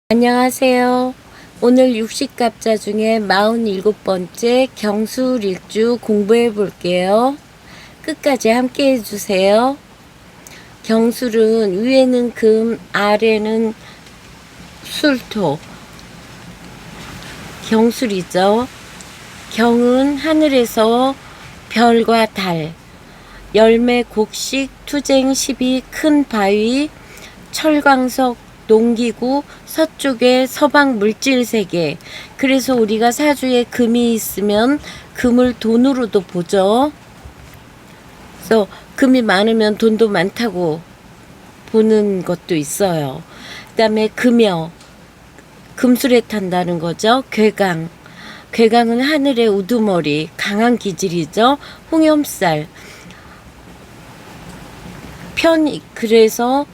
안녕하세요. 오늘 육식갑자 중에 47번째 경술일주 공부해 볼게요. 끝까지 함께 해주세요. 경술은 위에는 금, 아래는 술토. 경술이죠. 경은 하늘에서 별과 달, 열매 곡식, 투쟁, 시비, 큰 바위, 철광석, 농기구, 서쪽에 서방 물질세계. 그래서 우리가 사주에 금이 있으면 금을 돈으로도 보죠. 그래서 금이 많으면 돈도 많다고 보는 것도 있어요. 그 다음에 금여, 금술에 탄다는 거죠. 괴강. 괴강은 하늘의 우두머리, 강한 기질이죠. 홍염살. 그래서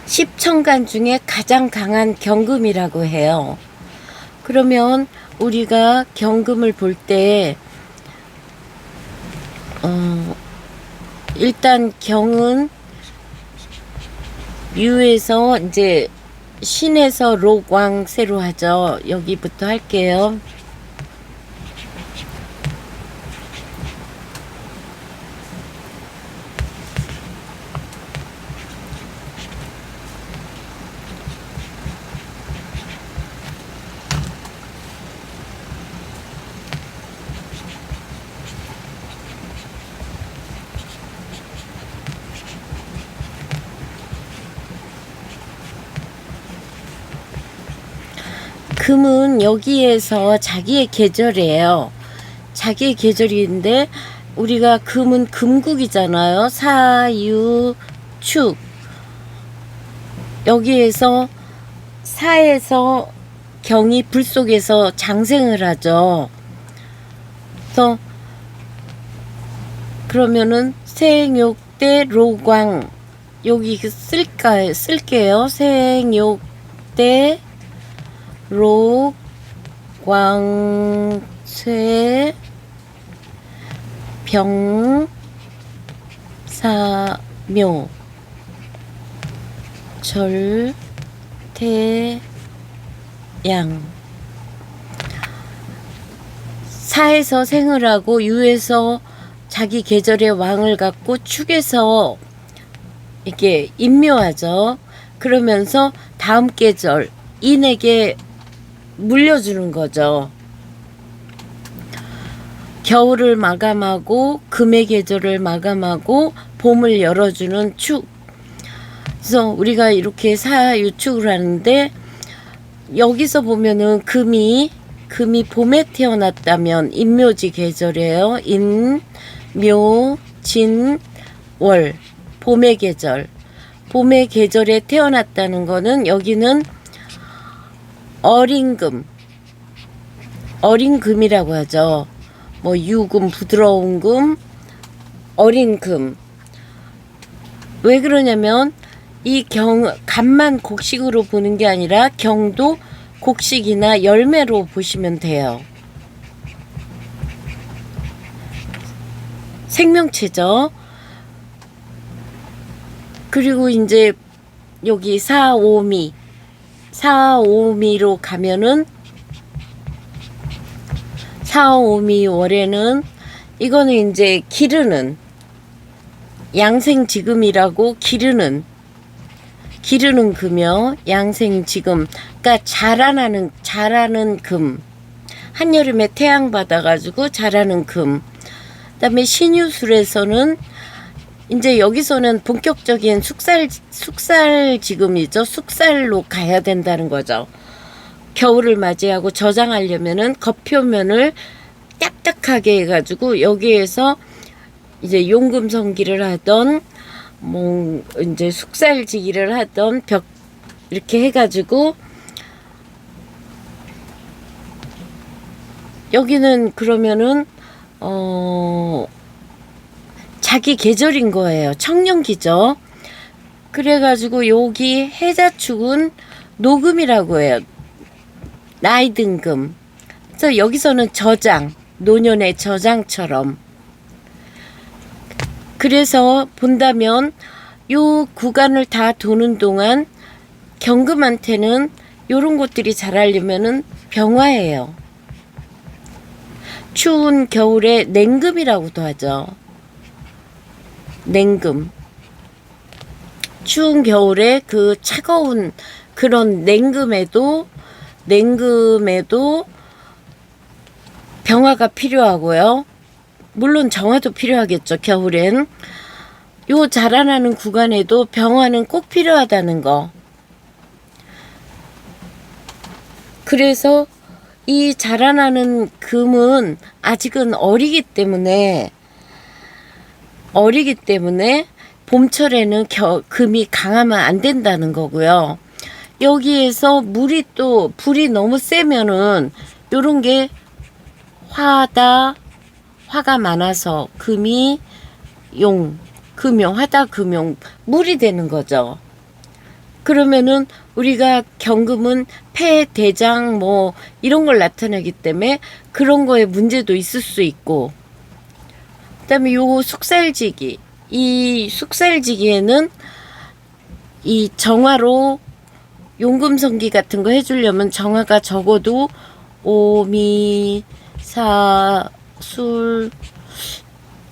10천간 중에 가장 강한 경금이라고 해요. 그러면 우리가 경금을 볼 때 일단 경은 유에서 이제 신에서 록왕세로 하죠. 여기부터 할게요. 금은 여기에서 자기의 계절이에요. 자기의 계절인데 우리가 금은 금국이잖아요. 사유, 축. 여기에서 사에서 경이 불 속에서 장생을 하죠. 그래서 그러면은 생욕대 로광 여기 쓸게요. 생욕대 록광쇠 병사묘 절태양. 사에서 생을 하고 유에서 자기 계절의 왕을 갖고 축에서 이렇게 임묘하죠. 그러면서 다음 계절 인에게 물려주는 거죠. 겨울을 마감하고 금의 계절을 마감하고 봄을 열어주는 축. 그래서 우리가 이렇게 사유축을 하는데 여기서 보면은 금이 봄에 태어났다면 인묘지 계절이에요. 인, 묘, 진, 월. 봄의 계절. 봄의 계절에 태어났다는 거는 여기는 어린 금이라고 하죠. 뭐 유금, 부드러운 금, 어린 금. 왜 그러냐면 이 간만 곡식으로 보는 게 아니라 경도 곡식이나 열매로 보시면 돼요. 생명체죠. 그리고 이제 여기 사오미로 가면은 사오미 월에는 이거는 이제 기르는 양생지금이라고 기르는 금이요. 양생지금. 그러니까 자라는 금. 한여름에 태양 받아가지고 자라는 금. 그다음에 신유술에서는 이제 여기서는 본격적인 숙살 지금이죠. 숙살로 가야 된다는 거죠. 겨울을 맞이하고 저장하려면은 겉표면을 딱딱하게 해가지고 여기에서 이제 용금성기를 하던 뭐 이제 숙살지기를 하던 벽 이렇게 해가지고 여기는 그러면은 자기 계절인 거예요. 청년기죠. 그래가지고 여기 해자축은 노금이라고 해요. 나이 든 금. 그래서 여기서는 저장, 노년의 저장처럼. 그래서 본다면 요 구간을 다 도는 동안 경금한테는 요런 것들이 자라려면은 병화예요. 추운 겨울에 냉금이라고도 하죠. 냉금. 추운 겨울에 그 차가운 그런 냉금에도 병화가 필요하고요. 물론 정화도 필요하겠죠. 겨울엔. 요 자라나는 구간에도 병화는 꼭 필요하다는 거. 그래서 이 자라나는 금은 아직은 어리기 때문에 봄철에는 금이 강하면 안 된다는 거고요. 여기에서 불이 너무 세면은 요런 게 화가 많아서 금용, 화다 금용, 물이 되는 거죠. 그러면은 우리가 경금은 폐, 대장 뭐 이런 걸 나타내기 때문에 그런 거에 문제도 있을 수 있고, 그다음에 요 숙살지기, 이 숙살지기에는 이 정화로 용금성기 같은 거 해주려면 정화가 적어도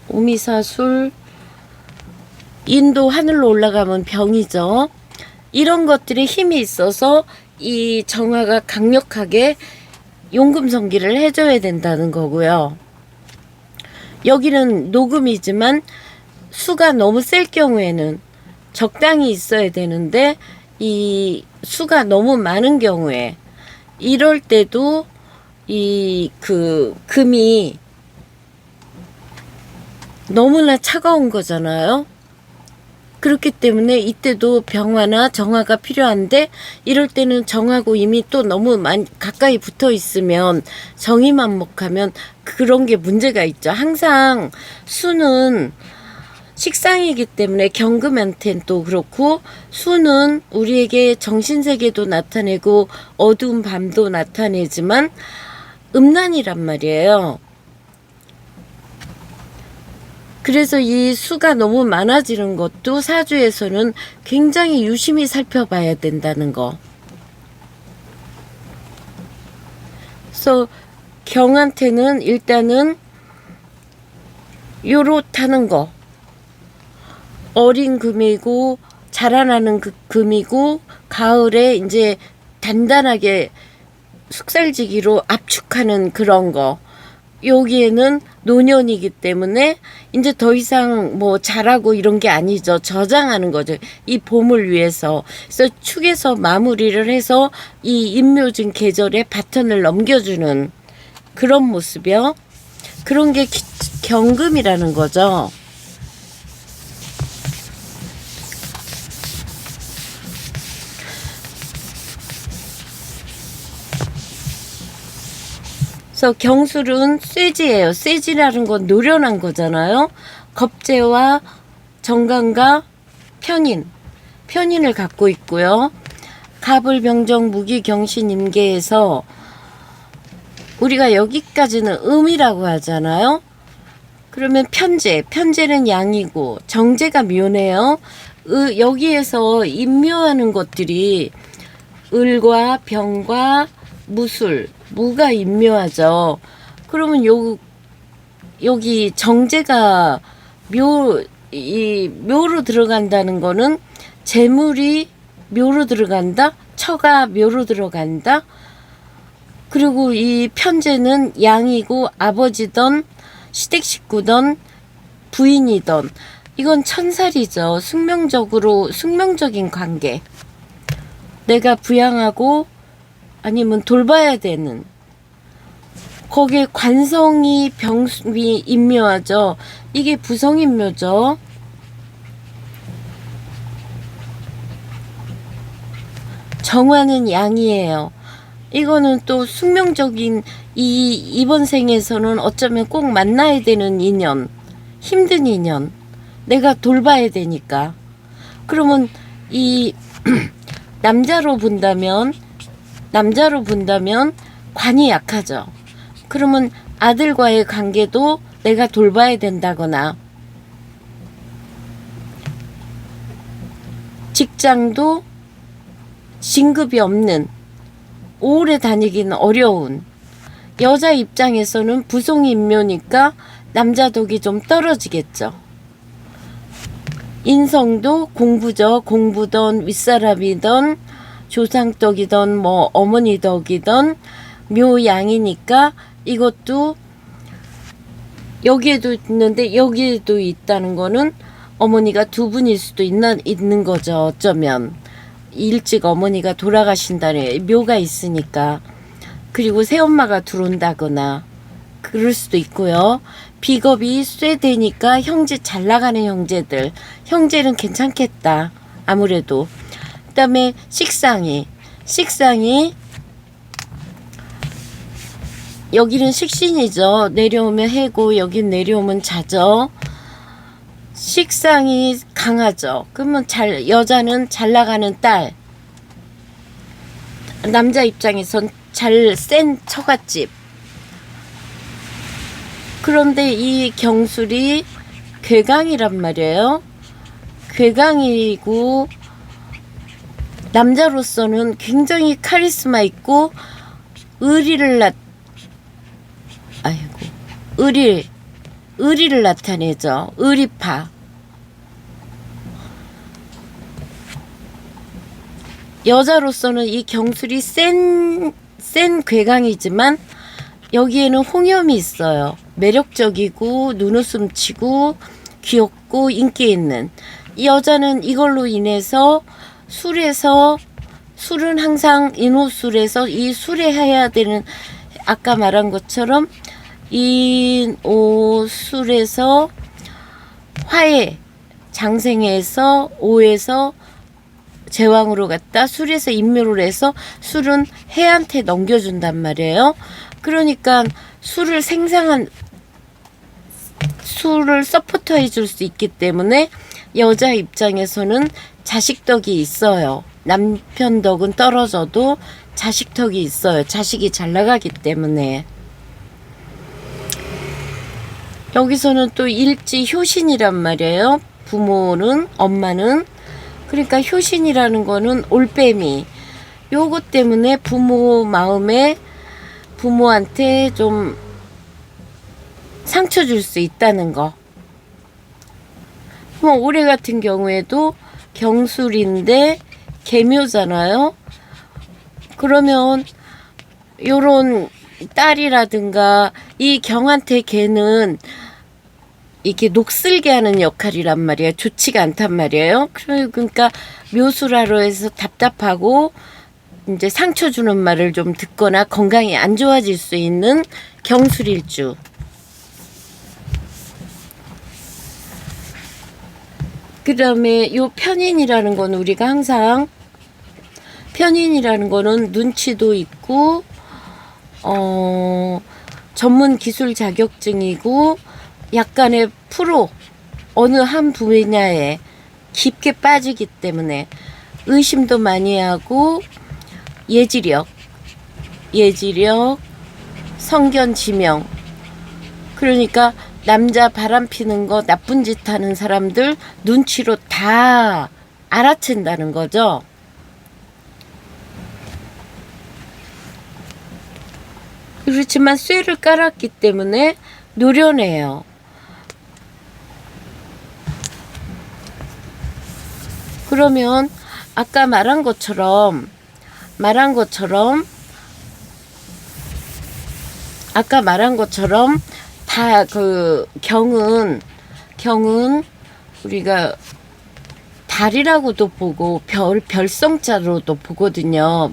오미사술 인도 하늘로 올라가면 병이죠. 이런 것들에 힘이 있어서 이 정화가 강력하게 용금성기를 해줘야 된다는 거고요. 여기는 녹음이지만 수가 너무 셀 경우에는 적당히 있어야 되는데 이 수가 너무 많은 경우에 이럴 때도 이 금이 너무나 차가운 거잖아요. 그렇기 때문에 이때도 병화나 정화가 필요한데, 이럴 때는 정하고 이미 또 너무 가까이 붙어 있으면 정이만목하면 그런 게 문제가 있죠. 항상 수는 식상이기 때문에 경금한테는 또 그렇고, 수는 우리에게 정신세계도 나타내고 어두운 밤도 나타내지만 음란이란 말이에요. 그래서 이 수가 너무 많아지는 것도 사주에서는 굉장히 유심히 살펴봐야 된다는 거. 그래서 경한테는 일단은 요렇다는 거. 어린 금이고 자라나는 금이고 가을에 이제 단단하게 숙살지기로 압축하는 그런 거. 여기에는 노년이기 때문에 이제 더 이상 뭐 자라고 이런 게 아니죠. 저장하는 거죠. 이 봄을 위해서. 그래서 축에서 마무리를 해서 이 임묘진 계절에 바톤을 넘겨주는 그런 모습이요. 그런 게 경금이라는 거죠. 그래서 경술은 쇠지예요. 쇠지라는 건 노련한 거잖아요. 겁재와 정관과 편인을 갖고 있고요. 갑을병정 무기경신임계에서 우리가 여기까지는 음이라고 하잖아요. 그러면 편재는 양이고 정제가 묘네요. 여기에서 임묘하는 것들이 을과 병과 무가 임묘하죠. 그러면 여기 정제가 묘로 들어간다는 거는 재물이 묘로 들어간다, 처가 묘로 들어간다. 그리고 이 편제는 양이고 아버지든 시댁 식구든 부인이든 이건 천살이죠. 숙명적인 관계. 내가 부양하고 아니면 돌봐야 되는, 거기에 관성이 병이 임묘하죠. 이게 부성임묘죠. 정화는 양이에요. 이거는 또 숙명적인, 이번 생에서는 어쩌면 꼭 만나야 되는 인연, 힘든 인연, 내가 돌봐야 되니까. 그러면 이 남자로 본다면 관이 약하죠. 그러면 아들과의 관계도 내가 돌봐야 된다거나, 진급이 없는, 오래 다니기는 어려운, 여자 입장에서는 부송인묘니까 남자 덕이 좀 떨어지겠죠. 인성도 공부죠. 공부던 윗사람이던 조상덕이던 뭐 어머니 덕이던 묘양이니까 이것도 여기에도 있는데 여기에도 있다는 거는 어머니가 두 분일 수도 있는 거죠. 어쩌면 일찍 어머니가 돌아가신다는 묘가 있으니까. 그리고 새엄마가 들어온다거나 그럴 수도 있고요. 비겁이 쇠되니까 형제 잘 나가는 형제는 괜찮겠다. 아무래도. 그 다음에 식상이 여기는 식신이죠. 내려오면 해고, 여긴 내려오면 자죠. 식상이 강하죠. 그러면 여자는 잘 나가는 딸, 남자 입장에선 센 처갓집. 그런데 이 경술이 괴강이란 말이에요. 괴강이고 남자로서는 굉장히 카리스마 있고 의리를 나타내죠. 의리파. 여자로서는 이 경술이 센 괴강이지만 여기에는 홍염이 있어요. 매력적이고 눈웃음 치고 귀엽고 인기 있는. 이 여자는 이걸로 인해서 술은 항상 인호술에서 이 술에 해야 되는, 아까 말한 것처럼 인오술에서 화해, 장생에서 오에서 제왕으로 갔다 술에서 인묘를 해서 술은 해한테 넘겨준단 말이에요. 그러니까 술을 서포터 해줄 수 있기 때문에 여자 입장에서는 자식덕이 있어요. 남편 덕은 떨어져도 자식덕이 있어요. 자식이 잘 나가기 때문에. 여기서는 또 일지 효신이란 말이에요. 엄마는. 그러니까 효신이라는 거는 올빼미. 요것 때문에 부모한테 좀 상처 줄 수 있다는 거. 올해 같은 경우에도 경술인데 계묘잖아요. 그러면 요런 딸이라든가 이 경한테 걔는 이렇게 녹슬게 하는 역할이란 말이에요. 좋지가 않단 말이에요. 그러니까 묘술하러 해서 답답하고 이제 상처 주는 말을 좀 듣거나 건강이 안 좋아질 수 있는 경술일주. 그 다음에 요 편인이라는 건 우리가 항상 편인이라는 거는 눈치도 있고 전문 기술 자격증이고 약간의 프로, 어느 한 분야에 깊게 빠지기 때문에 의심도 많이 하고 예지력, 성견 지명. 그러니까 남자 바람 피는 거, 나쁜 짓 하는 사람들 눈치로 다 알아챈다는 거죠. 그렇지만 쇠를 깔았기 때문에 노련해요. 그러면 아까 말한 것처럼 다 그 경은 우리가 달이라고도 보고 별성자로도 보거든요.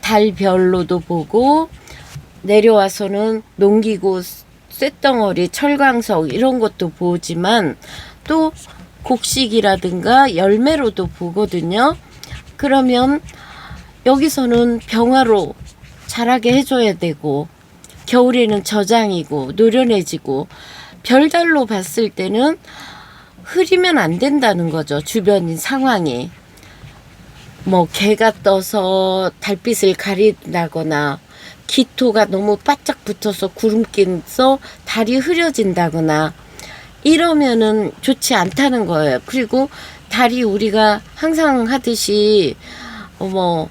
달별로도 보고 내려와서는 농기구, 쇳덩어리, 철광석 이런 것도 보지만 또 곡식이라든가 열매로도 보거든요. 그러면 여기서는 병화로 자라게 해줘야 되고 겨울에는 저장이고 노련해지고 별달로 봤을 때는 흐리면 안 된다는 거죠. 주변인 상황이. 뭐 개가 떠서 달빛을 가린다거나 기토가 너무 바짝 붙어서 구름 낀서 달이 흐려진다거나 이러면은 좋지 않다는 거예요. 그리고 달이 우리가 항상 하듯이 뭐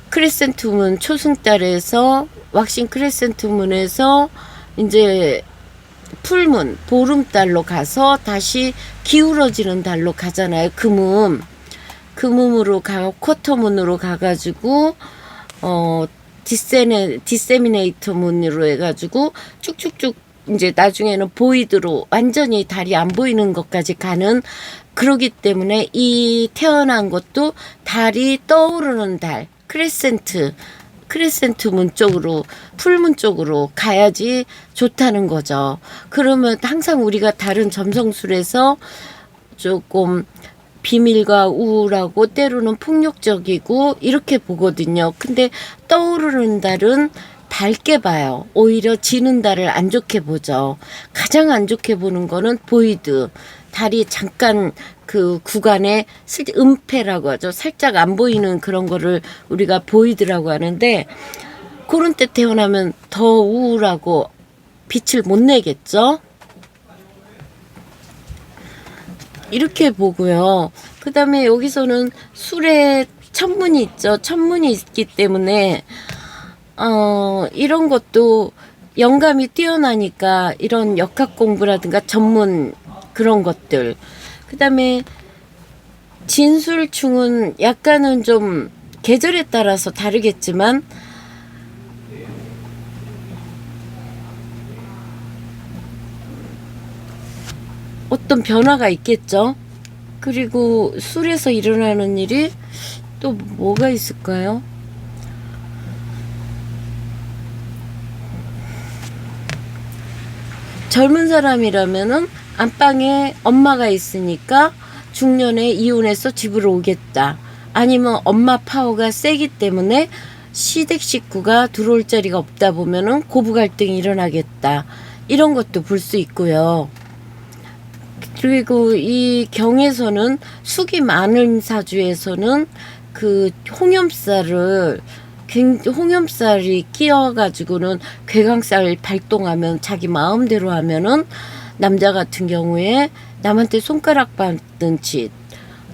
크레센트 문 초승달에서 왁싱 크레센트 문에서 이제 풀문 보름달로 가서 다시 기울어지는 달로 가잖아요. 금음으로 가 쿼터문으로 가가지고 디세미네이터 문으로 해가지고 쭉쭉쭉 이제 나중에는 보이드로 완전히 달이 안 보이는 것까지 가는, 그러기 때문에 이 태어난 것도 달이 떠오르는 달 크레센트 문 쪽으로 풀문 쪽으로 가야지 좋다는 거죠. 그러면 항상 우리가 다른 점성술에서 조금 비밀과 우울하고 때로는 폭력적이고 이렇게 보거든요. 근데 떠오르는 달은 밝게 봐요. 오히려 지는 달을 안 좋게 보죠. 가장 안 좋게 보는 거는 보이드. 달이 잠깐 그 구간에 은폐라고 하죠. 살짝 안 보이는 그런 거를 우리가 보이드라고 하는데, 그런 때 태어나면 더 우울하고 빛을 못 내겠죠. 이렇게 보고요. 그 다음에 여기서는 술에 천문이 있죠. 천문이 있기 때문에 이런 것도 영감이 뛰어나니까 이런 역학 공부라든가 전문 그런 것들. 그 다음에 진술충은 약간은 좀 계절에 따라서 다르겠지만 어떤 변화가 있겠죠. 그리고 술에서 일어나는 일이 또 뭐가 있을까요? 젊은 사람이라면은 안방에 엄마가 있으니까 중년에 이혼해서 집으로 오겠다. 아니면 엄마 파워가 세기 때문에 시댁 식구가 들어올 자리가 없다 보면은 고부 갈등이 일어나겠다. 이런 것도 볼 수 있고요. 그리고 이 경에서는 숙이 많은 사주에서는 그 홍염살이 끼어가지고는 괴강살 발동하면 자기 마음대로 하면은 남자 같은 경우에 남한테 손가락 받는 짓,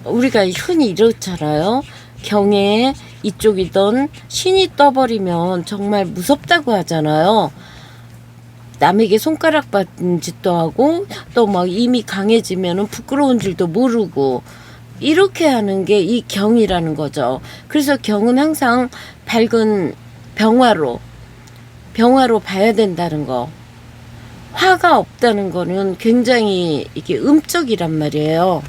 우리가 흔히 이렇잖아요. 경에 이쪽이던 신이 떠버리면 정말 무섭다고 하잖아요. 남에게 손가락 받는 짓도 하고 또 막 이미 강해지면은 부끄러운 줄도 모르고 이렇게 하는 게 이 경이라는 거죠. 그래서 경은 항상 밝은 병화로 봐야 된다는 거. 화가 없다는 거는 굉장히 이게 음적이란 말이에요.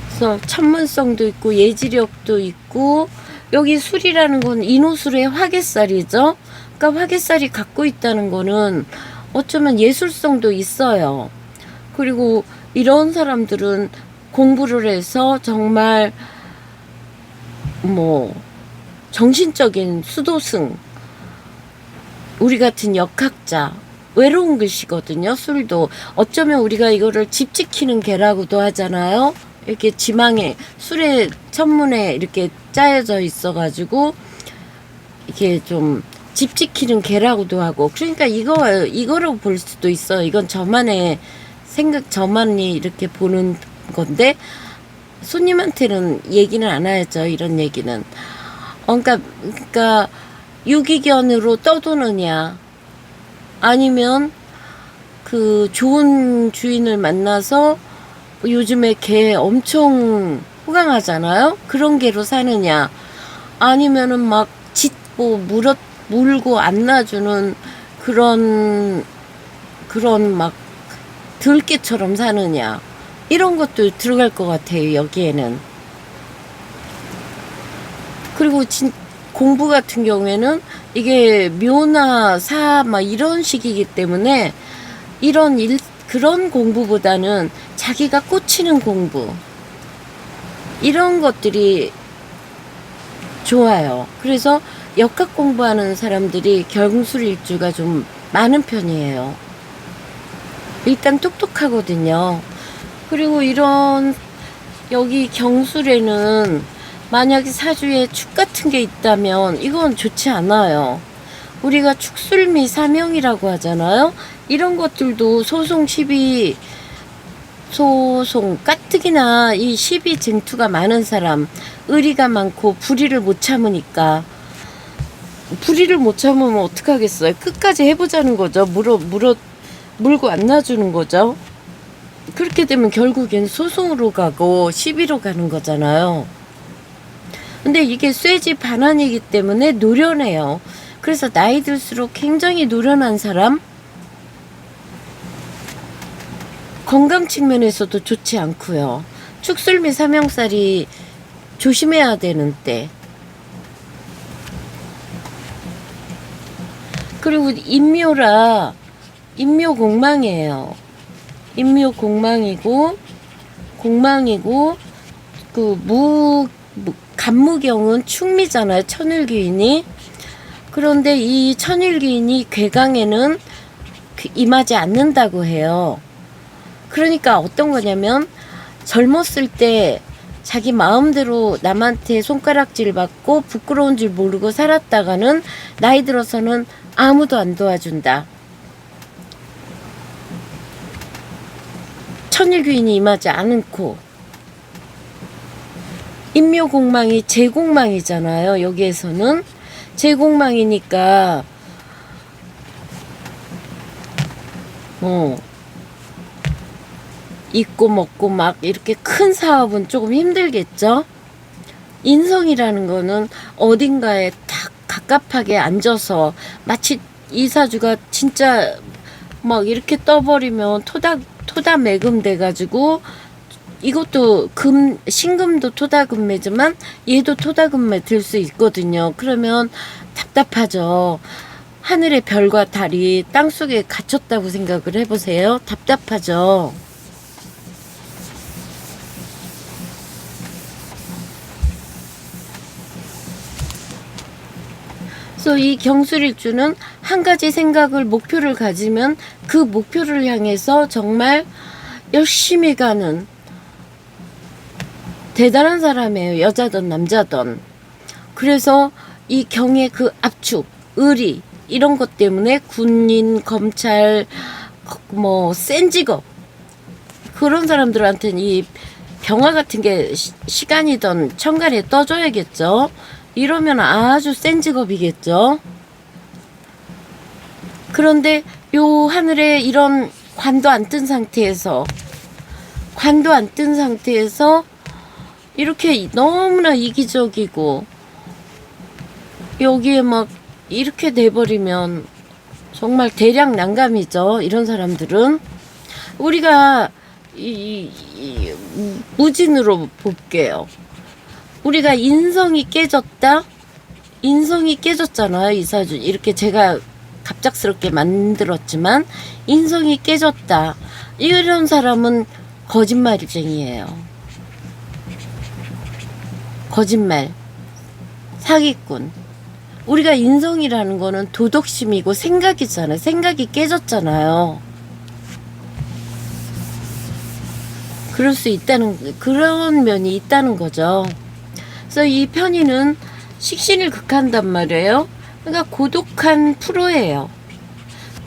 그래서 천문성도 있고 예지력도 있고, 여기 술이라는 건 인호술의 화개살이죠. 그러니까 화개살이 갖고 있다는 거는 어쩌면 예술성도 있어요. 그리고 이런 사람들은 공부를 해서 정말 뭐 정신적인 수도승, 우리 같은 역학자, 외로운 글씨거든요. 술도 어쩌면 우리가 이거를 집 지키는 개라고도 하잖아요. 이렇게 지망에 술에 천문에 이렇게 짜여져 있어가지고 이렇게 좀 집 지키는 개라고도 하고, 그러니까 이거로 볼 수도 있어. 이건 저만의 생각, 저만이 이렇게 보는 건데 손님한테는 얘기는 안 하죠. 이런 얘기는. 그러니까 유기견으로 떠도느냐, 아니면 그 좋은 주인을 만나서 요즘에 개 엄청 호강하잖아요. 그런 개로 사느냐, 아니면은 막 짖고 물고 안 놔주는 그런 막 들개처럼 사느냐, 이런 것도 들어갈 것 같아요. 여기에는. 그리고 공부 같은 경우에는 이게 묘나 사 막 이런 식이기 때문에 그런 공부보다는 자기가 꽂히는 공부, 이런 것들이 좋아요. 그래서 역학 공부하는 사람들이 경술일주가 좀 많은 편이에요. 일단 똑똑하거든요. 그리고 여기 경술에는 만약에 사주에 축 같은 게 있다면 이건 좋지 않아요. 우리가 축술미 사명이라고 하잖아요. 이런 것들도 소송 시비 소송 가뜩이나 이 시비 쟁투가 많은 사람, 의리가 많고 불의를 못 참으니까, 불의를 못 참으면 어떡하겠어요. 끝까지 해보자는 거죠. 물고 안 놔주는 거죠. 그렇게 되면 결국엔 소송으로 가고 시비로 가는 거잖아요. 근데 이게 쇠지 반환이기 때문에 노련해요. 그래서 나이 들수록 굉장히 노련한 사람, 건강 측면에서도 좋지 않고요. 축술미 삼형살이 조심해야 되는 때. 그리고 인묘라, 인묘공망이에요. 인묘공망이고 공망이고 간무경은 충미잖아요. 천일귀인이. 그런데 이 천일귀인이 괴강에는 임하지 않는다고 해요. 그러니까 어떤 거냐면 젊었을 때 자기 마음대로 남한테 손가락질 받고 부끄러운 줄 모르고 살았다가는 나이 들어서는 아무도 안 도와준다. 천일귀인이 임하지 않고, 인묘공망이 제공망이잖아요. 여기에서는 제공망이니까 입고 먹고 막 이렇게 큰 사업은 조금 힘들겠죠. 인성이라는 거는 어딘가에 딱 갑갑하게 앉아서 마치 이사주가 진짜 막 이렇게 떠버리면 토다매금 돼가지고, 이것도 신금도 토다금매지만 얘도 토다금매 될 수 있거든요. 그러면 답답하죠. 하늘의 별과 달이 땅속에 갇혔다고 생각을 해보세요. 답답하죠. 그래서 이 경술일주는 한 가지 생각을, 목표를 가지면 그 목표를 향해서 정말 열심히 가는 대단한 사람이에요. 여자든 남자든. 그래서 이 경의 그 압축, 의리 이런 것 때문에 군인, 검찰, 센 직업, 그런 사람들한테는 이 병화 같은 게 시간이든 천간에 떠줘야겠죠. 이러면 아주 센 직업이겠죠. 그런데 요 하늘에 이런 관도 안 뜬 상태에서 이렇게 너무나 이기적이고 여기에 막 이렇게 돼버리면 정말 대량 난감이죠. 이런 사람들은. 우리가 무진으로 볼게요. 우리가 인성이 깨졌잖아요. 이사주 이렇게 제가 갑작스럽게 만들었지만 인성이 깨졌다. 이런 사람은 거짓말쟁이에요. 거짓말, 사기꾼. 우리가 인성이라는 거는 도덕심이고 생각이잖아요. 생각이 깨졌잖아요. 그럴 수 있다는, 그런 면이 있다는 거죠. 그래서 이 편의는 식신을 극한단 말이에요. 그러니까 고독한 프로예요.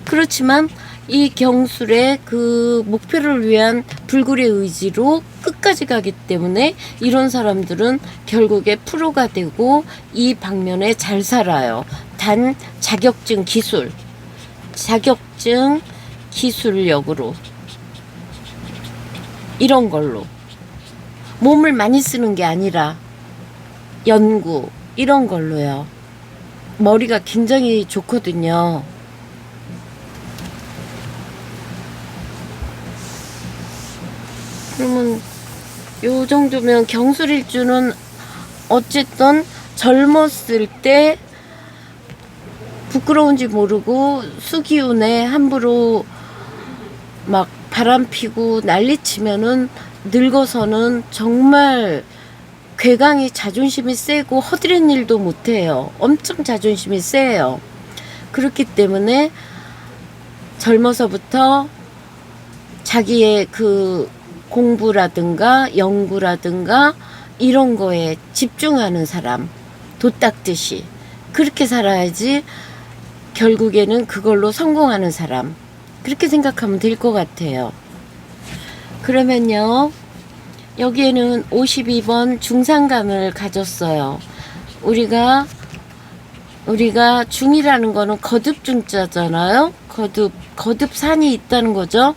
그렇지만 이 경술의 그 목표를 위한 불굴의 의지로 끝까지 가기 때문에 이런 사람들은 결국에 프로가 되고 이 방면에 잘 살아요. 단 자격증 기술력으로 이런 걸로 몸을 많이 쓰는 게 아니라 연구 이런 걸로요. 머리가 굉장히 좋거든요. 그러면 요 정도면 경술일주는 어쨌든 젊었을 때 부끄러운지 모르고 수기운에 함부로 막 바람 피고 난리치면은 늙어서는 정말 괴강이 자존심이 세고 허드렛 일도 못해요. 엄청 자존심이 세요. 그렇기 때문에 젊어서부터 자기의 그 공부라든가 연구라든가 이런 거에 집중하는 사람, 돛 닦듯이 그렇게 살아야지 결국에는 그걸로 성공하는 사람. 그렇게 생각하면 될 것 같아요. 그러면요. 여기에는 52번 중상간을 가졌어요. 우리가 중이라는 거는 거듭 중자잖아요. 거듭 산이 있다는 거죠.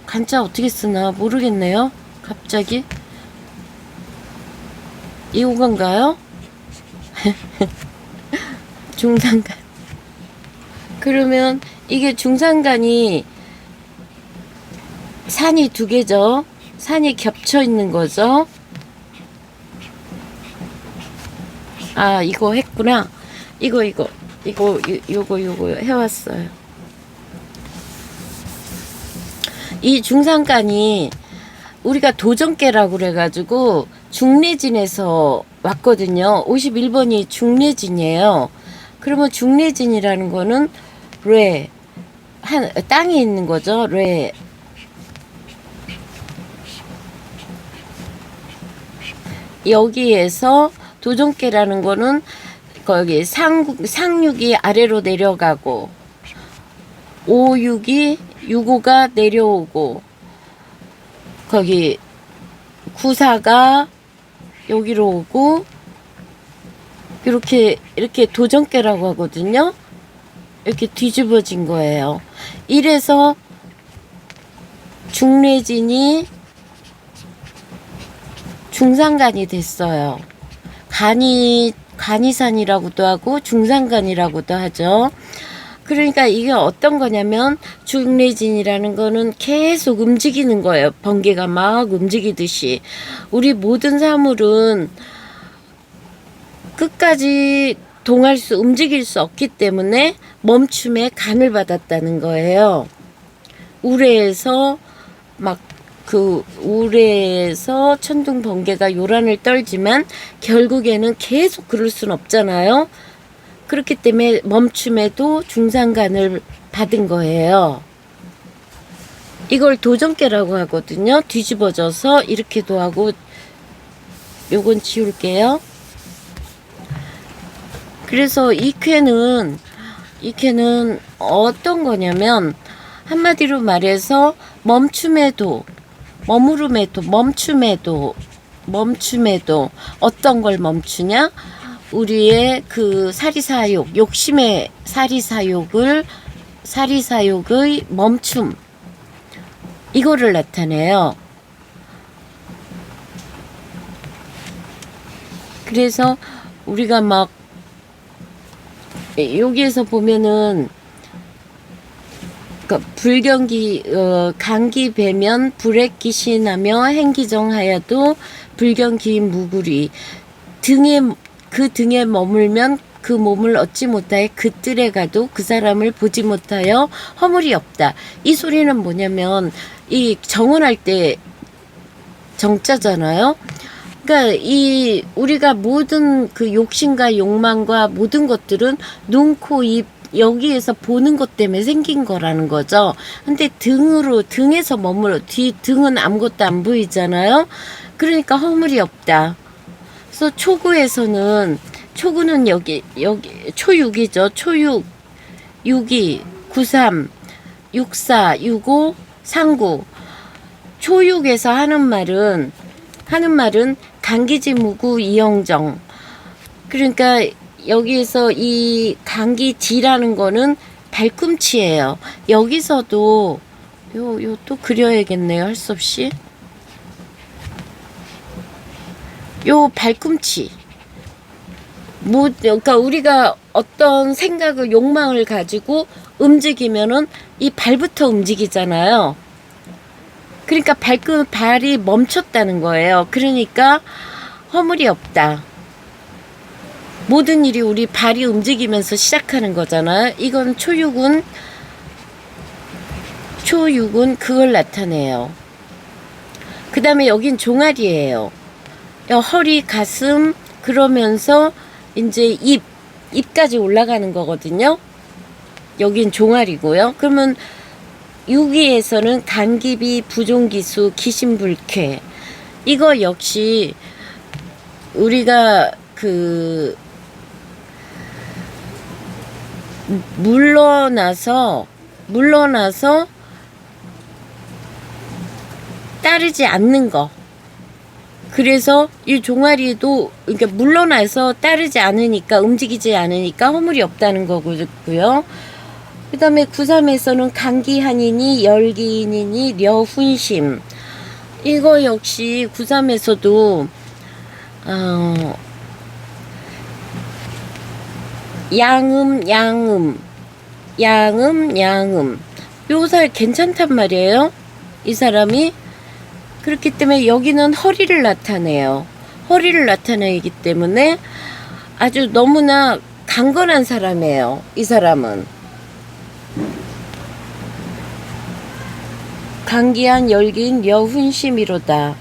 간자 어떻게 쓰나 모르겠네요. 갑자기 이건가요? 중상간. 그러면 이게 중상간이 산이 두 개죠. 산이 겹쳐 있는 거죠. 아, 이거 했구나. 요거 해왔어요. 이 중상간이 우리가 도전계라고 그래가지고 중례진에서 왔거든요. 51번이 중례진이에요. 그러면 중례진이라는 거는 땅이 있는 거죠. 여기에서 도전계라는 거는 거기 상육이 아래로 내려가고 65가 내려오고 거기 94가 여기로 오고 이렇게 도전계라고 하거든요. 이렇게 뒤집어진 거예요. 이래서 중례진이 중상간이 됐어요. 간이산이라고도 하고 중상간이라고도 하죠. 그러니까 이게 어떤 거냐면 중례진이라는 거는 계속 움직이는 거예요. 번개가 막 움직이듯이. 우리 모든 사물은 끝까지 움직일 수 없기 때문에 멈춤에 간을 받았다는 거예요. 우레에서 천둥 번개가 요란을 떨지만 결국에는 계속 그럴 순 없잖아요. 그렇기 때문에 멈춤에도 중상간을 받은 거예요. 이걸 도전계라고 하거든요. 뒤집어져서 이렇게도 하고, 요건 지울게요. 그래서 이 쾌는 어떤 거냐면 한마디로 말해서 멈춤에도 어떤 걸 멈추냐? 우리의 그 사리사욕, 욕심의 사리사욕의 멈춤, 이거를 나타내요. 그래서 우리가 막 여기에서 보면은 불경기 강기 배면 불액기신하며 행기정하여도 불경기 무구리 그 등에 머물면 그 몸을 얻지 못하여 그 뜰에 가도 그 사람을 보지 못하여 허물이 없다. 이 소리는 뭐냐면 이 정언할 때 정자잖아요. 그러니까 우리가 모든 그 욕심과 욕망과 모든 것들은 눈, 코, 입 여기에서 보는 것 때문에 생긴 거라는 거죠. 근데 등에서 등은 아무것도 안 보이잖아요. 그러니까 허물이 없다. 그래서 초구는 여기 초육이죠. 초육, 62, 93, 64, 65, 39. 초육에서 하는 말은 강기지무구 이영정. 그러니까 여기에서 이 강기지라는 거는 발꿈치예요. 여기서도 요 또 그려야겠네요. 할 수 없이. 요 발꿈치. 그러니까 우리가 어떤 생각을, 욕망을 가지고 움직이면은 이 발부터 움직이잖아요. 그러니까 발이 멈췄다는 거예요. 그러니까 허물이 없다. 모든 일이 우리 발이 움직이면서 시작하는 거잖아요. 이건 초육은 그걸 나타내요. 그 다음에 여긴 종아리예요. 허리, 가슴, 그러면서 이제 입까지 올라가는 거거든요. 여긴 종아리고요. 그러면 6위에서는 간기비, 부종기수, 기신불쾌. 이거 역시 우리가 물러나서 따르지 않는 거. 그래서 이 종아리도 그러니까 물러나서 따르지 않으니까 움직이지 않으니까 허물이 없다는 거고요. 그 다음에 9.3에서는 감기한이니 열기인이니 려훈심. 이거 역시 9.3에서도 양음 요살 괜찮단 말이에요. 이 사람이. 그렇기 때문에 여기는 허리를 나타내요. 허리를 나타내기 때문에 아주 너무나 강건한 사람이에요. 이 사람은. 강기한 열기인 여훈심이로다.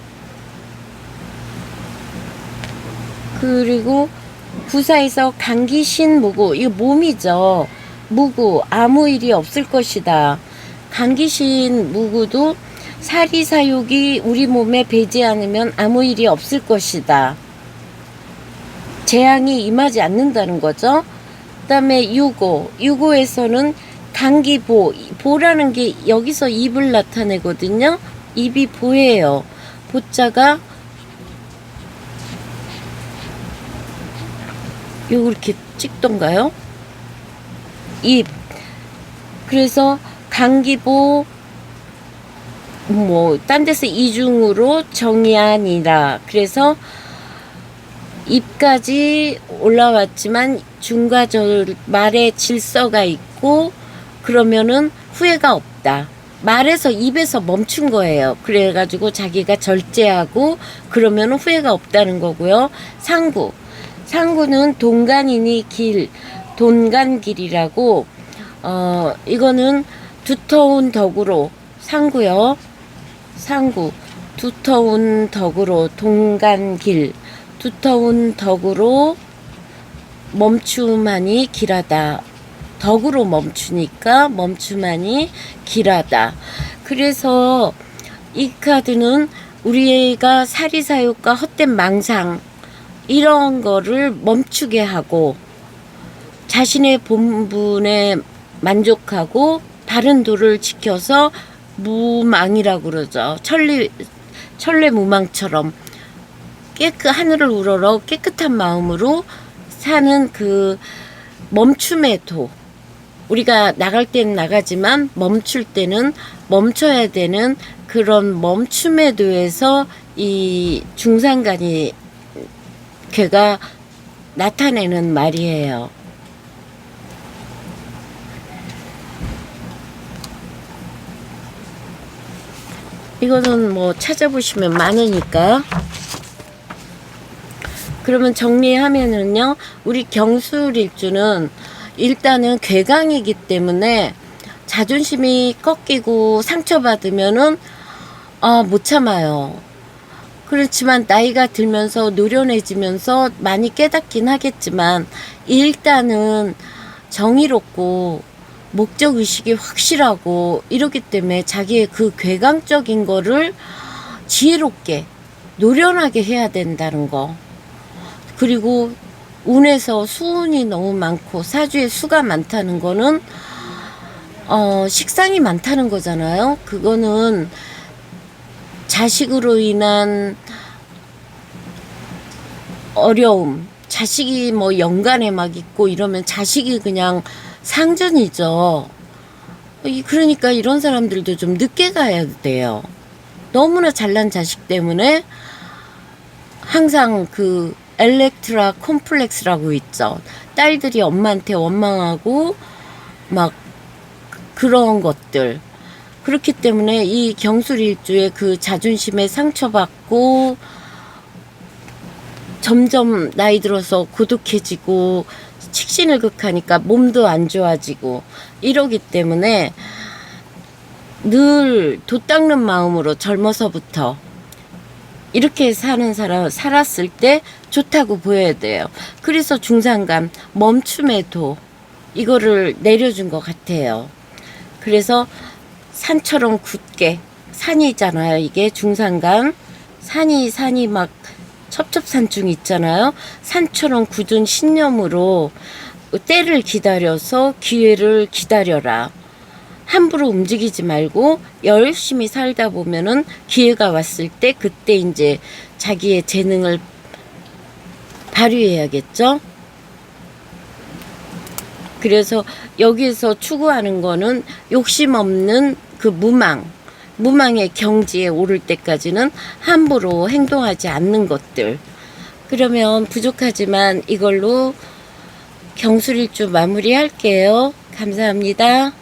그리고 구사에서 강기신 무구. 이거 몸이죠. 무구. 아무 일이 없을 것이다. 강기신 무구도 사리사욕이 우리 몸에 배지 않으면 아무 일이 없을 것이다. 재앙이 임하지 않는다는 거죠. 그 다음에 유고에서는 강기보. 보라는 게 여기서 입을 나타내거든요. 입이 보예요. 보자가 요렇게 찍던가요? 입. 그래서 강기보 딴 데서 이중으로 정의하니라. 그래서 입까지 올라왔지만 중과 절 말에 질서가 있고 그러면은 후회가 없다. 말에서 입에서 멈춘 거예요. 그래가지고 자기가 절제하고 그러면은 후회가 없다는 거고요. 상구는 동간이니 길, 돈간길이라고 이거는 두터운 덕으로 상구 두터운 덕으로 동간길 두터운 덕으로 멈춤하니 길하다. 덕으로 멈추니까 멈춤하니 길하다. 그래서 이 카드는 우리가 사리사욕과 헛된 망상 이런 거를 멈추게 하고 자신의 본분에 만족하고 바른 도를 지켜서 무망이라고 그러죠. 천례무망처럼 하늘을 우러러 깨끗한 마음으로 사는 그 멈춤의 도. 우리가 나갈 때는 나가지만 멈출 때는 멈춰야 되는 그런 멈춤의 도에서 이 중상간이 걔가 나타내는 말이에요. 이거는 뭐 찾아보시면 많으니까. 그러면 정리하면은요, 우리 경술일주는 일단은 괴강이기 때문에 자존심이 꺾이고 상처받으면은 못 참아요. 그렇지만 나이가 들면서 노련해지면서 많이 깨닫긴 하겠지만 일단은 정의롭고 목적의식이 확실하고 이렇기 때문에 자기의 그 괴강적인 거를 지혜롭게 노련하게 해야 된다는 거. 그리고 운에서 수운이 너무 많고 사주에 수가 많다는 거는 식상이 많다는 거잖아요. 그거는 자식으로 인한 어려움, 자식이 뭐 연간에 막 있고 이러면 자식이 그냥 상전이죠. 그러니까 이런 사람들도 좀 늦게 가야 돼요. 너무나 잘난 자식 때문에 항상 그 엘렉트라 콤플렉스라고 있죠. 딸들이 엄마한테 원망하고 막 그런 것들. 그렇기 때문에 이 경술일주의 그 자존심에 상처받고 점점 나이 들어서 고독해지고 칙신을 극하니까 몸도 안 좋아지고 이러기 때문에 늘 도 닦는 마음으로 젊어서부터 이렇게 사는 사람 살았을 때 좋다고 보여야 돼요. 그래서 중상감, 멈춤의 도 이거를 내려준 것 같아요. 그래서 산처럼 굳게 산이잖아요. 이게 중상감 산이 막 첩첩산중 있잖아요. 산처럼 굳은 신념으로 때를 기다려서 기회를 기다려라. 함부로 움직이지 말고 열심히 살다 보면은 기회가 왔을 때 그때 이제 자기의 재능을 발휘해야겠죠. 그래서 여기서 추구하는 거는 욕심 없는 그 무망의 경지에 오를 때까지는 함부로 행동하지 않는 것들. 그러면 부족하지만 이걸로 경술일주 마무리할게요. 감사합니다.